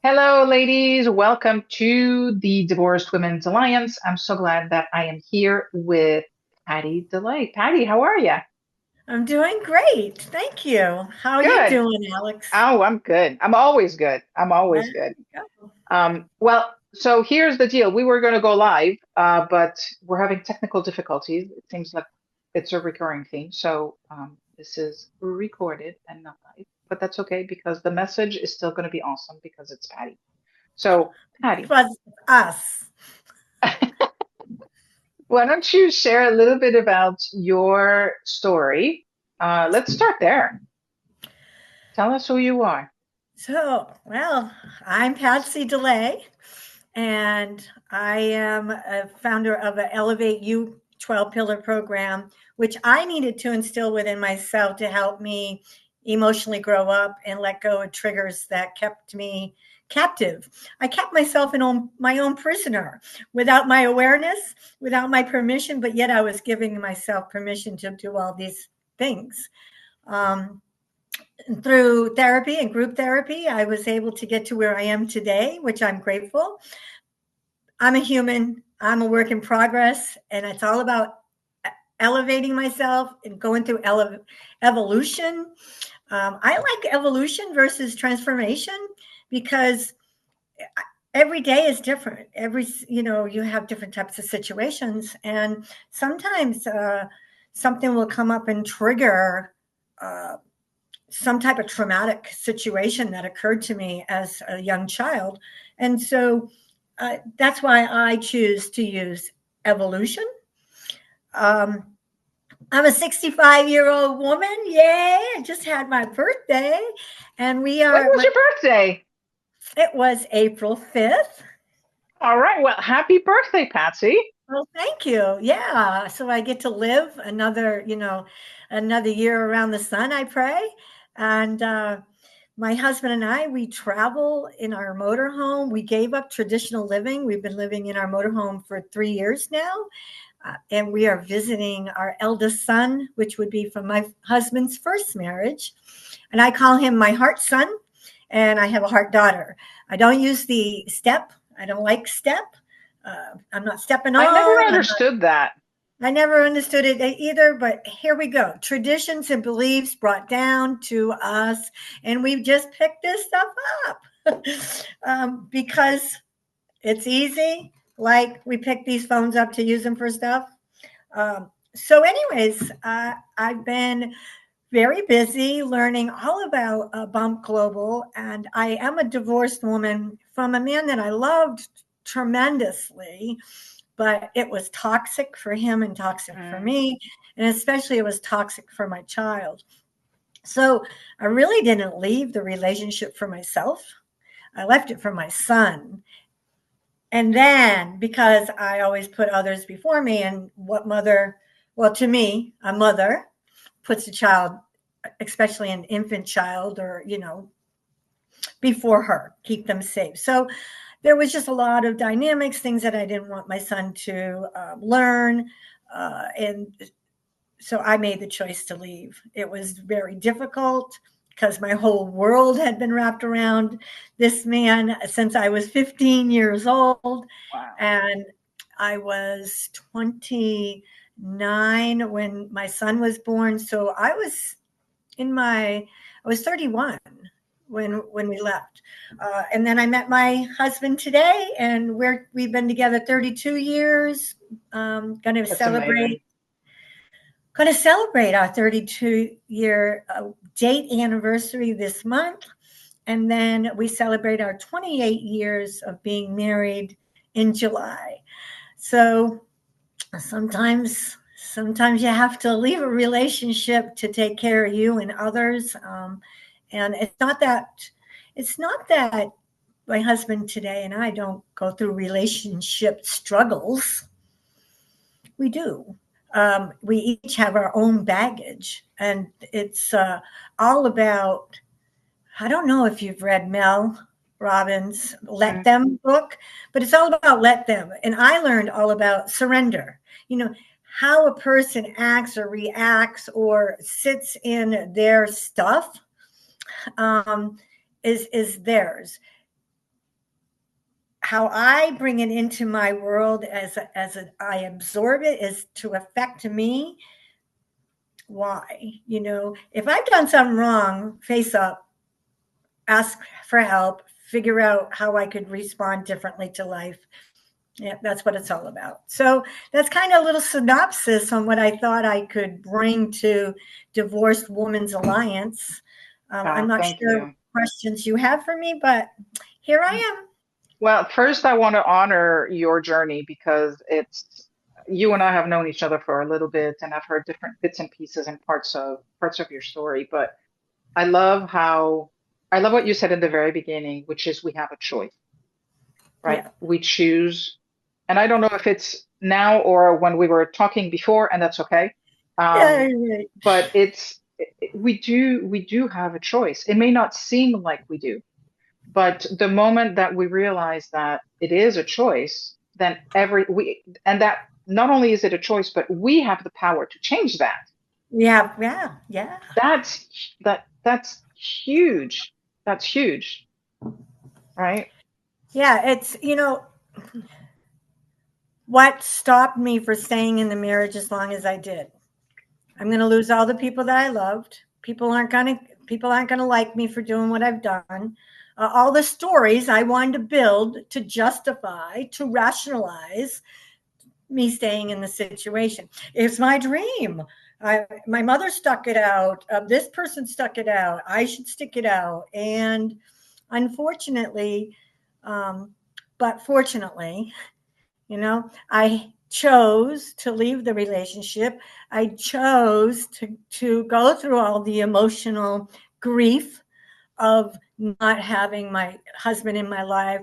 Hello, ladies. Welcome to the Divorced Women's Alliance. I'm so glad that I am here with Patty Delay. Patty, how are you? I'm doing great. Thank you. How are you Good. doing, Alex? Oh, I'm good. I'm always good. I'm There always good. you go. So here's the deal. We were going to go live, but we're having technical difficulties. It seems like it's a recurring theme. So this is recorded and not live, but that's okay because the message is still going to be awesome because it's Patty. So, It Patty. was us. Why don't you share a little bit about your story? Let's start there. Tell us who you are. I'm Patsy DeLay, and I am a founder of an Elevate You 12 Pillar program, which I needed to instill within myself to help me emotionally grow up and let go of triggers that kept me captive. I kept myself my own prisoner without my awareness, without my permission, but yet I was giving myself permission to do all these things. Um, Through therapy and group therapy, I was able to get to where I am today, which I'm grateful. I'm a human, I'm a work in progress, and it's all about elevating myself and going through evolution. I like evolution versus transformation because every day is different. You have different types of situations, and sometimes something will come up and trigger uh, some type of traumatic situation that occurred to me as a young child. And so that's why I choose to use evolution. Um, I'm a 65-year-old woman. Yay. I just had my birthday. And When was your birthday? it was April 5th. All right. Well, happy birthday, Patsy. Well, thank you. Yeah. So I get to live another year around the sun, I pray. And my husband and I, we travel in our motorhome. We gave up traditional living. We've been living in our motorhome for 3 years now. And we are visiting our eldest son, which would be from my husband's first marriage. And I call him my heart son, and I have a heart daughter. I don't use the step. I don't like step. I'm not stepping I never on. understood that. I never understood it either, but here we go. Traditions and beliefs brought down to us, and we've just picked this stuff up because it's easy. Like we pick these phones up to use them for stuff. I've been very busy learning all about Bump Global, and I am a divorced woman from a man that I loved tremendously, but it was toxic for him and toxic for Mm. me, and especially it was toxic for my child. So I really didn't leave the relationship for myself. I left it for my son. And then because I always put others before me, and to me, a mother puts a child, especially an infant child or, before her, keep them safe. So there was just a lot of dynamics, things that I didn't want my son to learn. And so I made the choice to leave. It was very difficult because my whole world had been wrapped around this man since I was 15 years old. Wow. And I was 29 when my son was born. So I was 31 when we left. And then I met my husband today, and we've been together 32 years. Going to That's amazing. our 32-year date anniversary this month. And then we celebrate our 28 years of being married in July. So sometimes you have to leave a relationship to take care of you and others. And it's not that my husband today and I don't go through relationship struggles. We do. We each have our own baggage, and it's all about. I don't know if you've read Mel Robbins' Let Mm. Them book, but it's all about let them. And I learned all about surrender. You know, how a person acts or reacts or sits in their stuff um, is theirs. how I bring it into my world I absorb it is to affect me. Why? If I've done something wrong, face up, ask for help, figure out how I could respond differently to life. Yeah, that's what it's all about. So that's kind of a little synopsis on what I thought I could bring to Divorced Women's Alliance. I'm not Thank sure what you. questions you have for me, but here I am. Well, first, I want to honor your journey because you and I have known each other for a little bit, and I've heard different bits and pieces and parts of your story. But I love how I love what you said in the very beginning, which is we have a choice, right? Yeah. We choose, and I don't know if it's now or when we were talking before, and that's okay. Yeah. Um, Right. but we do have a choice. It may not seem like we do. But the moment that we realize that it is a choice, then and that not only is it a choice, but we have the power to change that. Yeah. Yeah. Yeah. That's huge. That's huge, right? Yeah. What stopped me for staying in the marriage as long as I did. I'm going to lose all the people that I loved. People aren't going to like me for doing what I've done. All the stories I wanted to build to justify, to rationalize me staying in the situation. It's my dream. My mother stuck it out. This person stuck it out. I should stick it out. And unfortunately, um, but fortunately, I chose to leave the relationship. I chose to go through all the emotional grief of not having my husband in my life,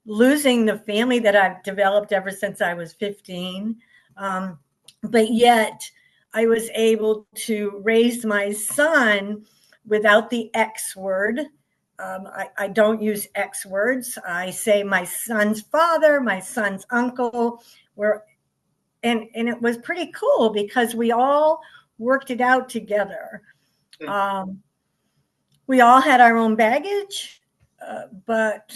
losing the family that I've developed ever since I was 15. Um, but yet, I was able to raise my son without the X word. I don't use X words. I say my son's father, my son's uncle. Where and it was pretty cool because we all worked it out together. Mm. Um, we all had our own baggage, but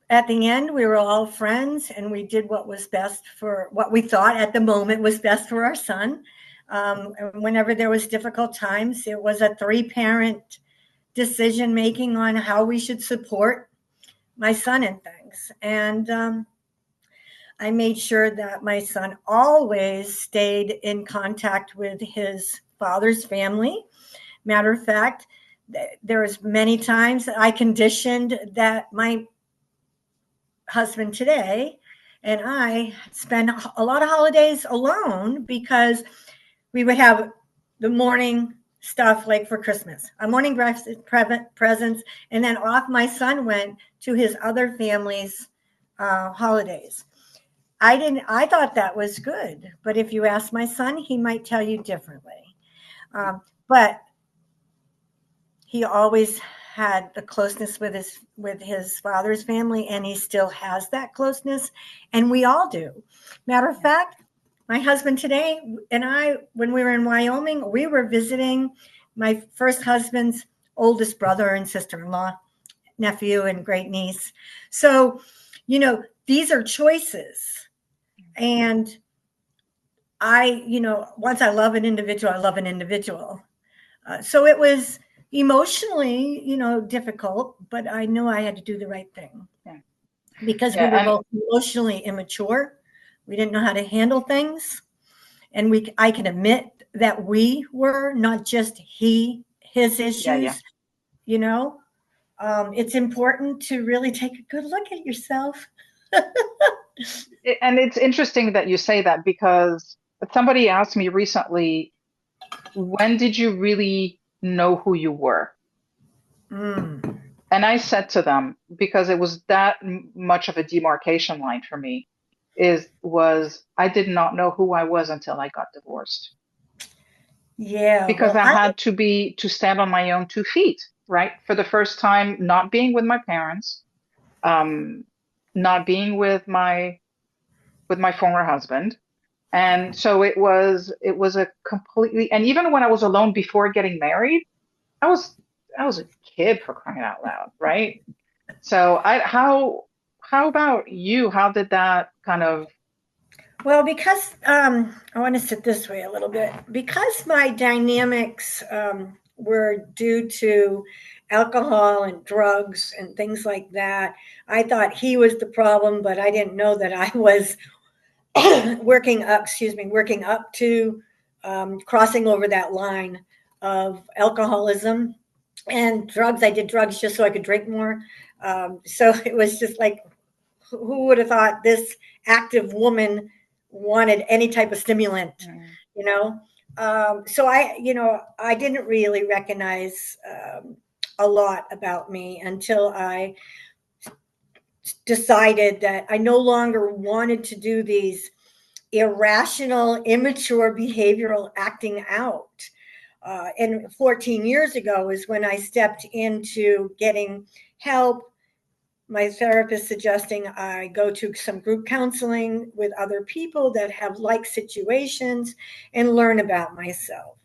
at the end, we were all friends and we did what was best for what we thought at the moment was best for our son. And whenever there was difficult times, it was a three-parent decision making on how we should support my son in things. And I made sure that my son always stayed in contact with his father's family. Matter of fact, there was many times that I conditioned that my husband today and I spend a lot of holidays alone because we would have the morning stuff like for Christmas, a morning presents, and then off my son went to his other family's holidays. I thought that was good, but if you ask my son, he might tell you differently. But he always had the closeness with his father's family, and he still has that closeness, and we all do. Matter of Yeah. fact, my husband today and I, when we were in Wyoming, we were visiting my first husband's oldest brother and sister-in-law, nephew and great niece. So, these are choices. And once I love an individual, I love an individual. So it was emotionally, difficult, but I knew I had to do the right thing Yeah. because we Yeah. were both emotionally immature. We didn't know how to handle things, and I can admit that we were not just his Yeah. Yeah. issues. You know, it's important to really take a good look at yourself. And it's interesting that you say that because somebody asked me recently, when did you really know who you were? Mm. And I said to them, because it was that much of a demarcation line for me, I did not know who I was until I got divorced. Yeah, Because well, I had to stand on my own 2 feet, right? For the first time, not being with my parents, um, not being with my former husband. And so it was a completely, and even when I was alone before getting married, I was I was a kid for crying out loud, right? So how how about you? How did that kind of, Well, because I want to sit this way a little bit. Because my dynamics were due to alcohol and drugs and things like that, I thought he was the problem, but I didn't know that I was working up to crossing over that line of alcoholism and drugs. I did drugs just so I could drink more. So it was just like, who would have thought this active woman wanted any type of stimulant, mm, you know? So I didn't really recognize a lot about me until I decided that I no longer wanted to do these irrational, immature behavioral acting out. And 14 years ago is when I stepped into getting help. My therapist suggesting I go to some group counseling with other people that have like situations and learn about myself.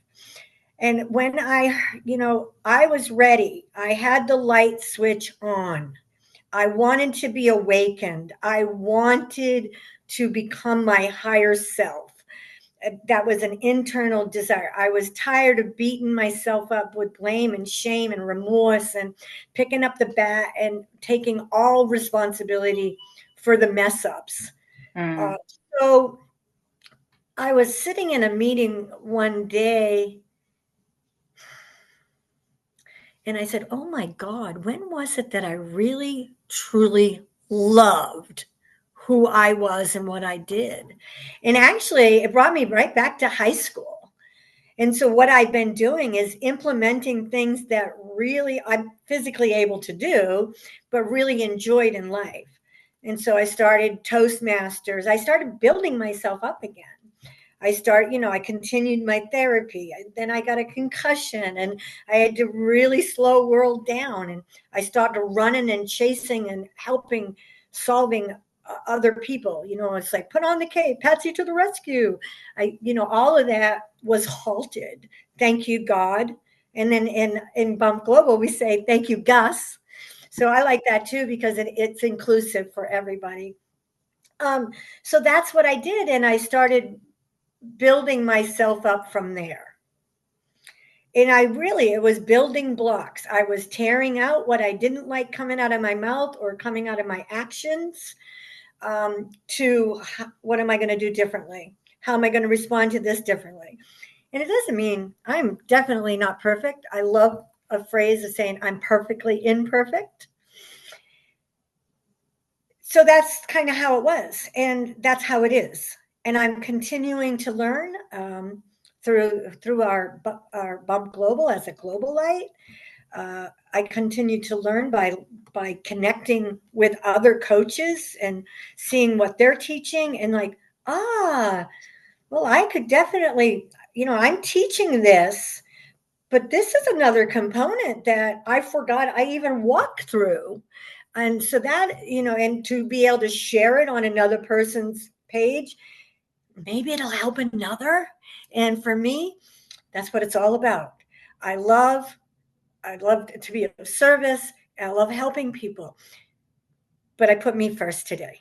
And when I was ready, I had the light switch on. I wanted to be awakened. I wanted to become my higher self. That was an internal desire. I was tired of beating myself up with blame and shame and remorse and picking up the bat and taking all responsibility for the mess ups. Uh, mm, so I was sitting in a meeting one day and I said, "Oh my God, when was it that I really, truly loved who I was and what I did?" And actually, it brought me right back to high school. And so, what I've been doing is implementing things that really I'm physically able to do, but really enjoyed in life. And so, I started Toastmasters. I started building myself up again. I continued my therapy. Then I got a concussion and I had to really slow world down. And I started running and chasing and helping, solving other people. It's like, put on the cape, Patsy to the rescue. All of that was halted. Thank you, God. And then in Bump Global, we say, thank you, Gus. So I like that too, because it's inclusive for everybody. So that's what I did. And I started building myself up from there. And it was building blocks. I was tearing out what I didn't like coming out of my mouth or coming out of my actions, to what am I going to do differently? How am I going to respond to this differently? And it doesn't mean I'm definitely not perfect. I love a phrase of saying I'm perfectly imperfect. So that's kind of how it was, and that's how it is. And I'm continuing to learn through our Bump Global as a global light. I continue to learn by connecting with other coaches and seeing what they're teaching, and like, well, I could definitely, I'm teaching this, but this is another component that I forgot I even walked through. And so that, and to be able to share it on another person's page, maybe it'll help another. And for me, that's what it's all about. I love, I love to be of service. I love helping people, but I put me first today.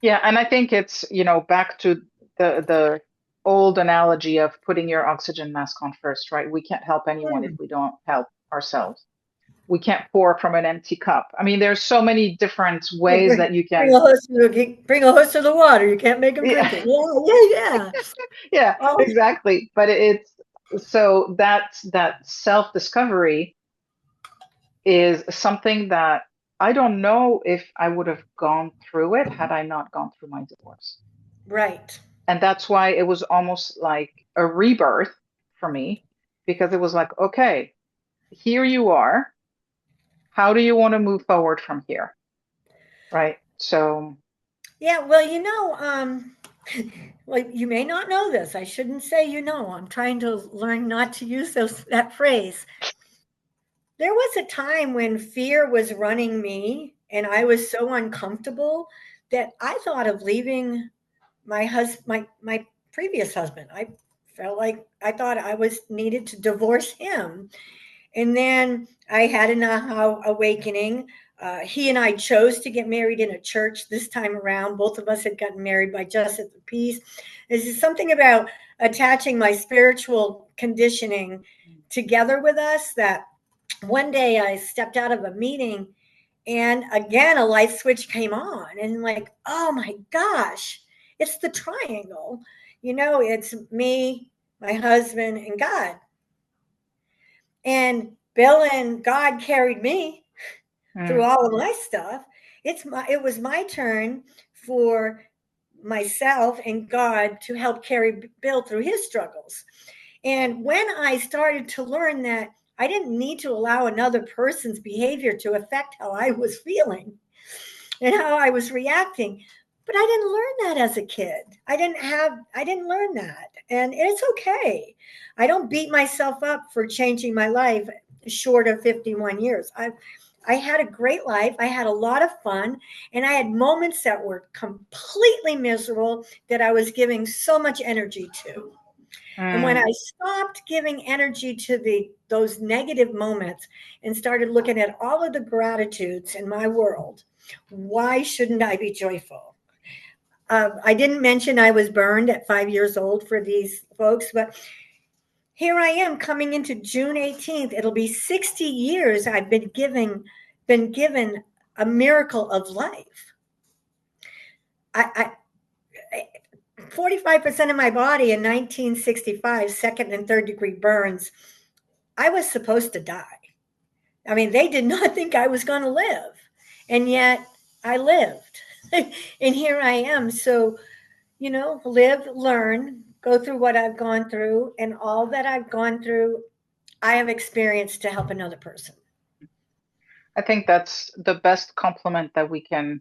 yeah, and I think it's, back to the old analogy of putting your oxygen mask on first, right? We can't help anyone if Mm. we don't help ourselves. We can't pour from an empty cup. I mean, there's so many different Yeah, ways that you bring can, a host bring a host to the water. You can't make them drink yeah, it. Yeah, yeah, yeah. yeah, Oh, exactly. But it's so that self-discovery is something that I don't know if I would have gone through it had I not gone through my divorce. right. And that's why it was almost like a rebirth for me, because it was like, okay, here you are. How do you want to move forward from here? Right. So, Yeah, well, well, you may not know this. I shouldn't say I'm trying to learn not to use that phrase. There was a time when fear was running me and I was so uncomfortable that I thought of leaving my previous husband. I felt like I thought I was needed to divorce him. And then I had an aha awakening. He and I chose to get married in a church this time around. Both of us had gotten married by justice of peace. This is something about attaching my spiritual conditioning together with us that one day I stepped out of a meeting and again a light switch came on and like, oh my gosh, it's the triangle. It's me, my husband, and God. And Bill and God carried me through Mm, all of my stuff. It was my turn for myself and God to help carry Bill through his struggles. And when I started to learn that I didn't need to allow another person's behavior to affect how I was feeling and how I was reacting, but I didn't learn that as a kid. I didn't learn that. And it's okay. I don't beat myself up for changing my life short of 51 years. I had a great life. I had a lot of fun, and I had moments that were completely miserable that I was giving so much energy to. And when I mm. stopped giving energy to those negative moments and started looking at all of the gratitudes in my world, why shouldn't I be joyful? I didn't mention I was burned at 5 years old for these folks, but here I am coming into June 18th. It'll be 60 years I've been given a miracle of life. I 45% of my body in 1965, second and third degree burns. I was supposed to die. I mean, they did not think I was going to live. And yet I lived. And here I am. So, live, learn, go through what I've gone through. And all that I've gone through, I have experienced to help another person. I think that's the best compliment that we can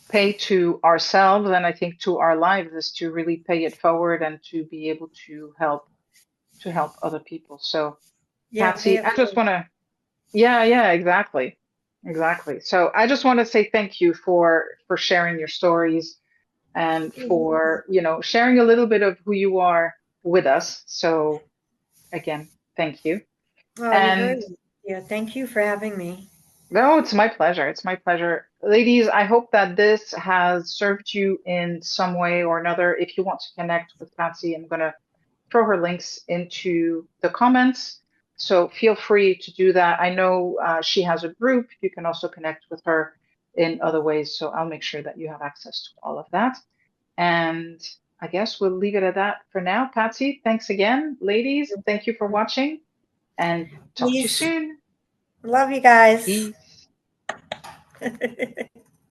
pay to ourselves, and I think to our lives, is to really pay it forward and to be able to help other people. So, Yeah, pay Patsy, it I just forward. want to, yeah, yeah, exactly. Exactly. So I just want to say thank you for sharing your stories and for, sharing a little bit of who you are with us. So again, thank you. Oh, you're very, And yeah, thank you for having me. no, it's my pleasure. It's my pleasure. Ladies, I hope that this has served you in some way or another. If you want to connect with Patsy, I'm going to throw her links into the comments. So feel free to do that. I know she has a group. You can also connect with her in other ways. So I'll make sure that you have access to all of that. And I guess we'll leave it at that for now. Patsy, thanks again. Ladies, thank you for watching and talk to you Peace. soon. Love you guys. Peace.